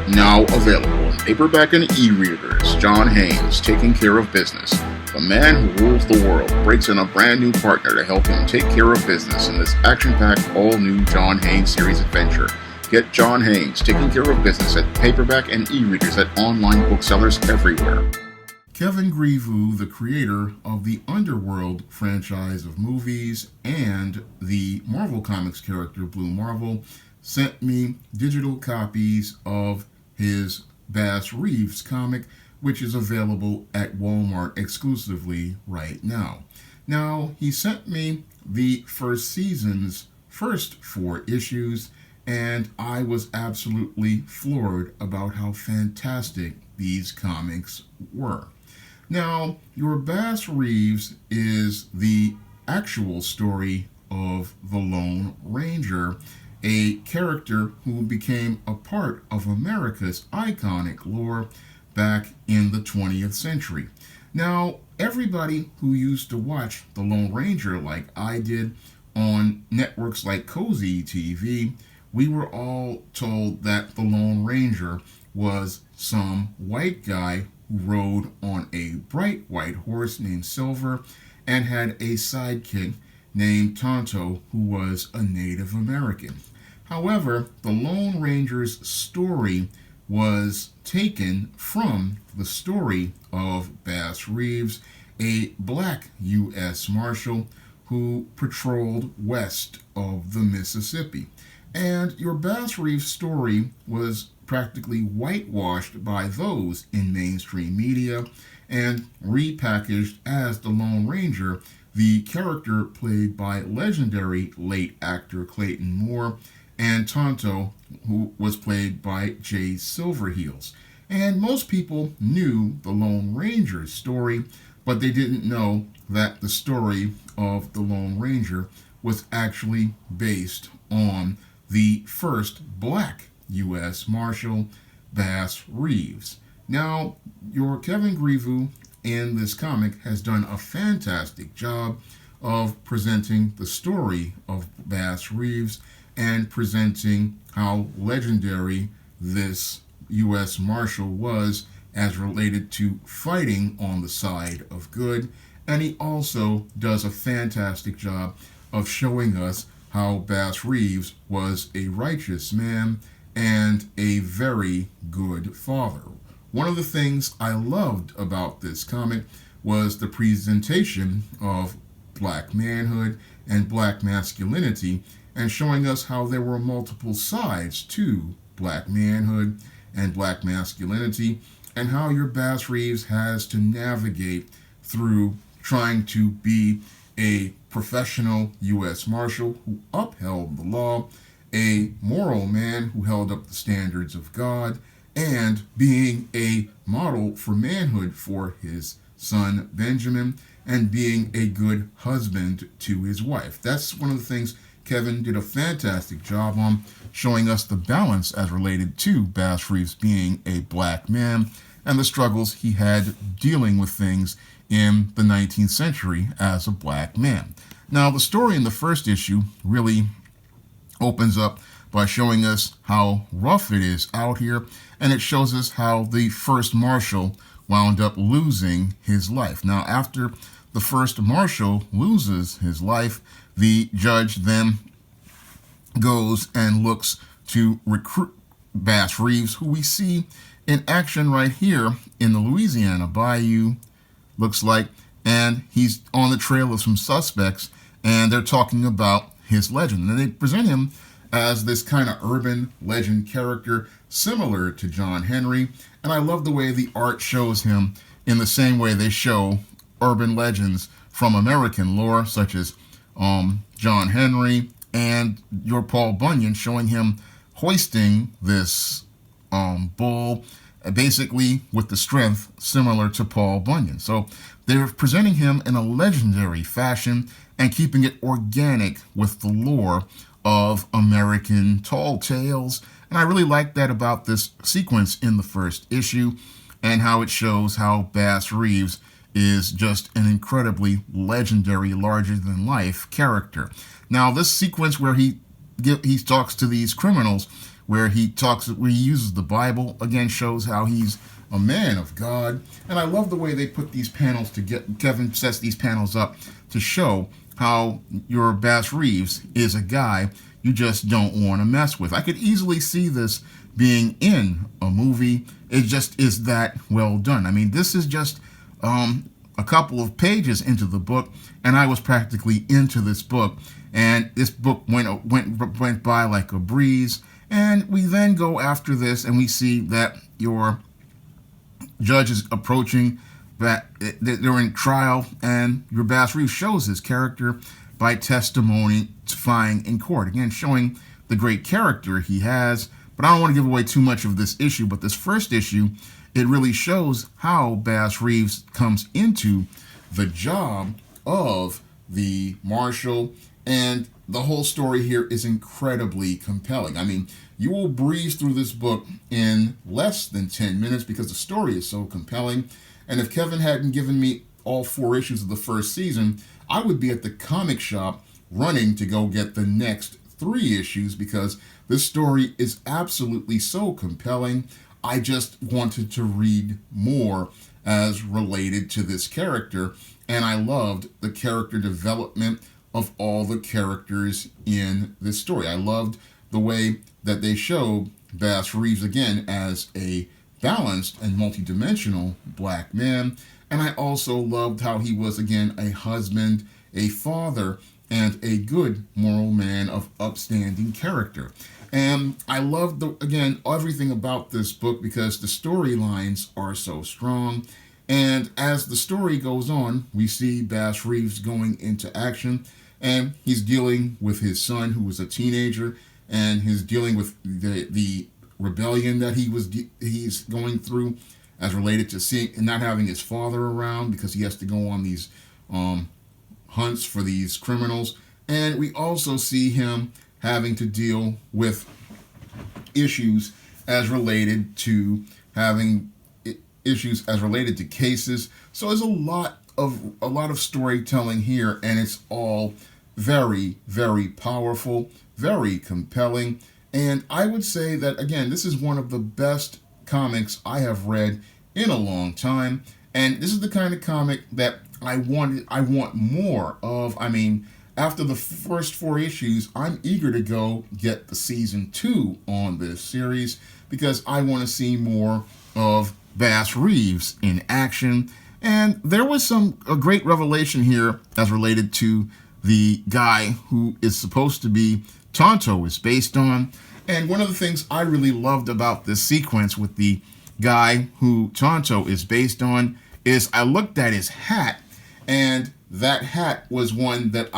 Now available in paperback and e-readers, John Haynes, Taking Care of Business. The man who rules the world breaks in a brand new partner to help him take care of business in this action-packed, all-new John Haynes series adventure. Get John Haynes, Taking Care of Business at paperback and e-readers at online booksellers everywhere. Kevin Grevioux, the creator of the Underworld franchise of movies and the Marvel Comics character Blue Marvel, sent me digital copies of his Bass Reeves comic, which is available at Walmart exclusively right now. Now, he sent me the first season's first 4 issues, and I was absolutely floored about how fantastic these comics were. Now, your Bass Reeves is the actual story of the Lone Ranger, a character who became a part of America's iconic lore back in the 20th century. Now, everybody who used to watch The Lone Ranger like I did on networks like Cozy TV, we were all told that The Lone Ranger was some white guy who rode on a bright white horse named Silver and had a sidekick named Tonto who was a Native American. However, the Lone Ranger's story was taken from the story of Bass Reeves, a black U.S. Marshal who patrolled west of the Mississippi. And your Bass Reeves story was practically whitewashed by those in mainstream media and repackaged as the Lone Ranger, the character played by legendary late actor Clayton Moore, and Tonto, who was played by Jay Silverheels. And most people knew the Lone Ranger's story, but they didn't know that the story of the Lone Ranger was actually based on the first black U.S. Marshal, Bass Reeves. Now, your Kevin Grevioux in this comic has done a fantastic job of presenting the story of Bass Reeves and presenting how legendary this U.S. Marshal was as related to fighting on the side of good. And he also does a fantastic job of showing us how Bass Reeves was a righteous man and a very good father. One of the things I loved about this comic was the presentation of black manhood and black masculinity, and showing us how there were multiple sides to black manhood and black masculinity, and how your Bass Reeves has to navigate through trying to be a professional U.S. Marshal who upheld the law, a moral man who held up the standards of God, and being a model for manhood for his son Benjamin, and being a good husband to his wife. That's one of the things Kevin did a fantastic job on, showing us the balance as related to Bass Reeves being a black man and the struggles he had dealing with things in the 19th century as a black man. Now, the story in the first issue really opens up by showing us how rough it is out here, and it shows us how the first Marshal wound up losing his life. Now, after the first Marshal loses his life, the judge then goes and looks to recruit Bass Reeves, who we see in action right here in the Louisiana Bayou, looks like, and he's on the trail of some suspects, and they're talking about his legend. And they present him as this kind of urban legend character similar to John Henry, and I love the way the art shows him in the same way they show urban legends from American lore, such as John Henry and your Paul Bunyan, showing him hoisting this bull, basically with the strength similar to Paul Bunyan. So they're presenting him in a legendary fashion and keeping it organic with the lore of American tall tales. And I really like that about this sequence in the first issue, and how it shows how Bass Reeves is just an incredibly legendary, larger-than-life character. Now, this sequence where he talks to these criminals, where where he uses the Bible, again shows how he's a man of God. And I love the way they put these panels to get, Kevin sets these panels up to show how your Bass Reeves is a guy you just don't want to mess with. I could easily see this being in a movie. It just is that well done. I mean, this is just a couple of pages into the book, and I was practically into this book. And this book went by like a breeze. And we then go after this, and we see that your judge is approaching, that they're in trial, and your Bass Reeves shows his character by testifying in court. Again, showing the great character he has. But I don't want to give away too much of this issue. But this first issue, it really shows how Bass Reeves comes into the job of the marshal. And the whole story here is incredibly compelling. I mean, you will breeze through this book in less than 10 minutes because the story is so compelling. And if Kevin hadn't given me all 4 issues of the first season, I would be at the comic shop running to go get the next 3 issues because this story is absolutely so compelling. I just wanted to read more as related to this character, and I loved the character development of all the characters in this story. I loved the way that they showed Bass Reeves again as a balanced and multidimensional black man, and I also loved how he was again a husband, a father, and a good moral man of upstanding character. And I loved, again, everything about this book because the storylines are so strong. And as the story goes on, we see Bass Reeves going into action, and he's dealing with his son, who was a teenager, and he's dealing with the rebellion that he's going through as related to seeing and not having his father around because he has to go on these hunts for these criminals. And we also see him having to deal with issues as related to cases. So there's a lot of storytelling here, and it's all very, very powerful, very compelling. And I would say that, again, this is one of the best comics I have read in a long time. And this is the kind of comic that I want more of. I mean, after the first 4 issues, I'm eager to go get the season 2 on this series because I want to see more of Bass Reeves in action. And there was a great revelation here as related to the guy who is supposed to be Tonto is based on. And one of the things I really loved about this sequence with the guy who Tonto is based on is I looked at his hat, and that hat was one that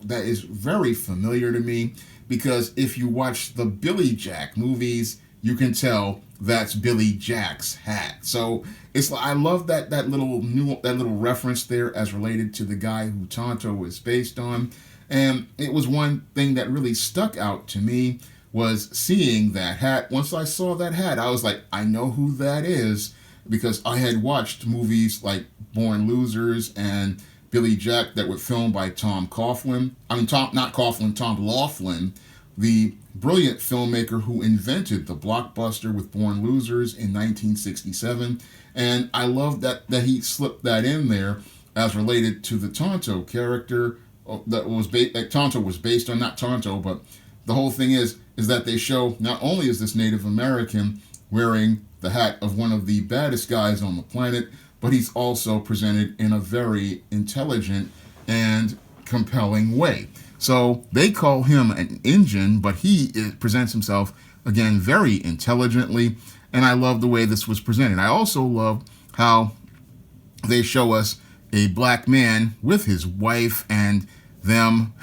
is very familiar to me because if you watch the Billy Jack movies, you can tell that's Billy Jack's hat. So I love that little reference there as related to the guy who Tonto is based on. And it was one thing that really stuck out to me was seeing that hat. Once I saw that hat, I was like, I know who that is because I had watched movies like Born Losers and Billy Jack that were filmed by Tom Laughlin, the brilliant filmmaker who invented the blockbuster with Born Losers in 1967. And I love that he slipped that in there as related to the Tonto character that Tonto was based on. Not Tonto, but the whole thing is that they show not only is this Native American wearing the hat of one of the baddest guys on the planet, but he's also presented in a very intelligent and compelling way. So they call him an Injun, but he presents himself, again, very intelligently, and I love the way this was presented. I also love how they show us a black man with his wife and them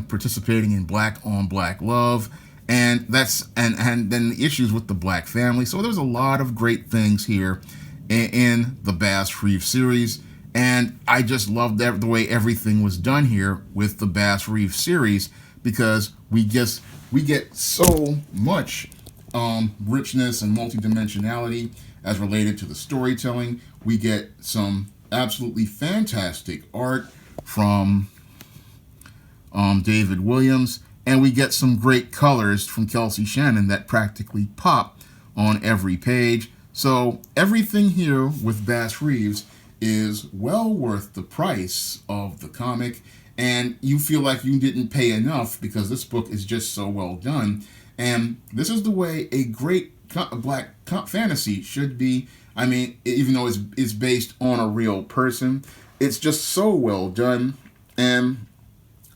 participating in black on black love, and then the issues with the black family. So there's a lot of great things here in the Bass Reeves series, and I just loved the way everything was done here with the Bass Reeves series because we get so much richness and multidimensionality as related to the storytelling. We get some absolutely fantastic art from David Williams, And we get some great colors from Kelsey Shannon that practically pop on every page. So everything here with Bass Reeves is well worth the price of the comic, and you feel like you didn't pay enough because this book is just so well done. And this is the way a great black fantasy should be. I mean, even though it's based on a real person, it's just so well done, and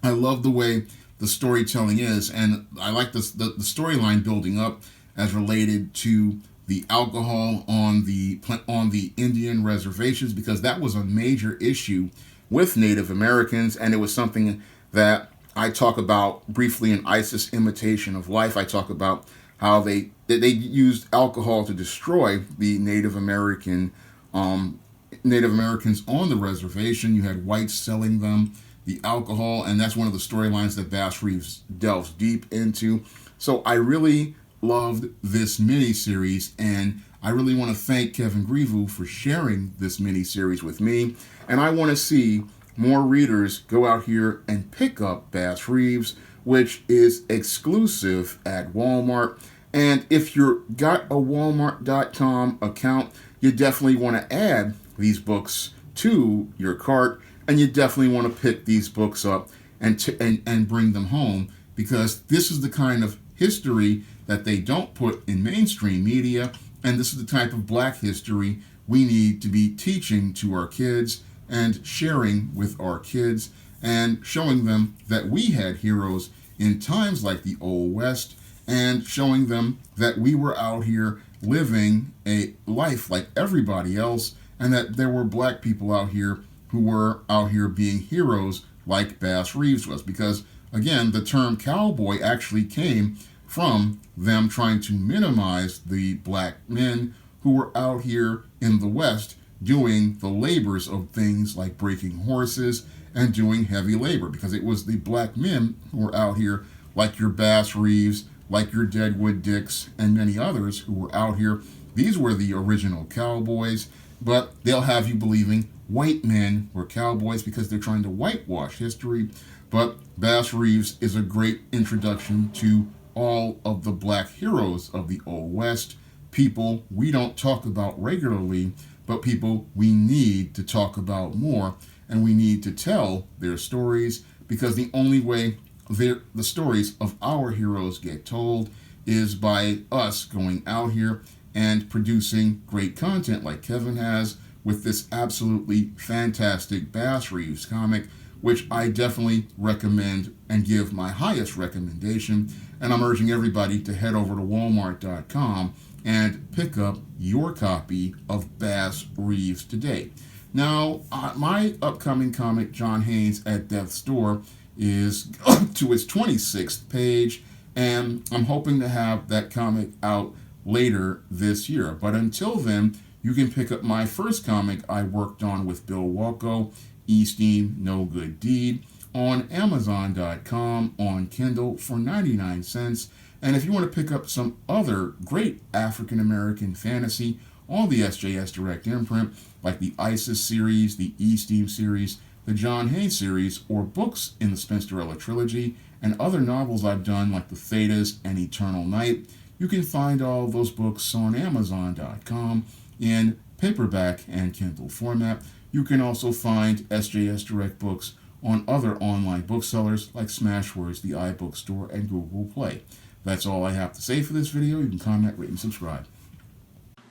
I love the way the storytelling is, and I like the storyline building up as related to the alcohol on the Indian reservations, because that was a major issue with Native Americans, and it was something that I talk about briefly in ISIS Imitation of Life. I talk about how they used alcohol to destroy the Native Americans on the reservation. You had whites selling them the alcohol, and that's one of the storylines that Bass Reeves delves deep into. So I really loved this miniseries, and I really want to thank Kevin Greville for sharing this miniseries with me. And I want to see more readers go out here and pick up Bass Reeves, which is exclusive at Walmart. And if you've got a Walmart.com account, you definitely want to add these books to your cart, and you definitely want to pick these books up and bring them home, because this is the kind of history that they don't put in mainstream media, and this is the type of black history we need to be teaching to our kids and sharing with our kids, and showing them that we had heroes in times like the Old West, and showing them that we were out here living a life like everybody else, and that there were black people out here who were out here being heroes like Bass Reeves was. Because again, the term cowboy actually came from them trying to minimize the black men who were out here in the West doing the labors of things like breaking horses and doing heavy labor, because it was the black men who were out here, like your Bass Reeves, like your Deadwood Dicks, and many others who were out here. These were the original cowboys, but they'll have you believing white men were cowboys because they're trying to whitewash history. But Bass Reeves is a great introduction to all of the black heroes of the Old West, people we don't talk about regularly, but people we need to talk about more, and we need to tell their stories, because the only way the stories of our heroes get told is by us going out here and producing great content like Kevin has with this absolutely fantastic Bass Reeves comic, which I definitely recommend and give my highest recommendation. And I'm urging everybody to head over to Walmart.com and pick up your copy of Bass Reeves today. Now, my upcoming comic, John Haynes at Death's Door, is up to its 26th page, and I'm hoping to have that comic out later this year. But until then, you can pick up my first comic I worked on with Bill Walko, Esteem No Good Deed, on Amazon.com on Kindle for 99 cents. And if you want to pick up some other great African American fantasy on the SJS Direct imprint, like the ISIS series, the Esteem series, the John Haynes series, or books in the Spinsterella trilogy, and other novels I've done like The Thetas and Eternal Night, you can find all those books on Amazon.com in paperback and Kindle format. You can also find SJS Direct books on other online booksellers like Smashwords, the iBookstore, and Google Play. That's all I have to say for this video. You can comment, rate, and subscribe.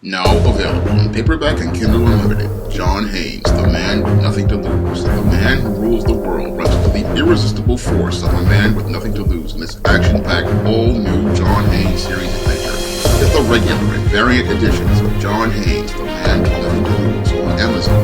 Now available in paperback and Kindle Unlimited, John Haynes, the man with nothing to lose. The man who rules the world runs into the irresistible force of a man with nothing to lose in this action-packed, all-new John Haynes series adventure. Get the regular and variant editions of John Haynes, the man with nothing to lose on Amazon.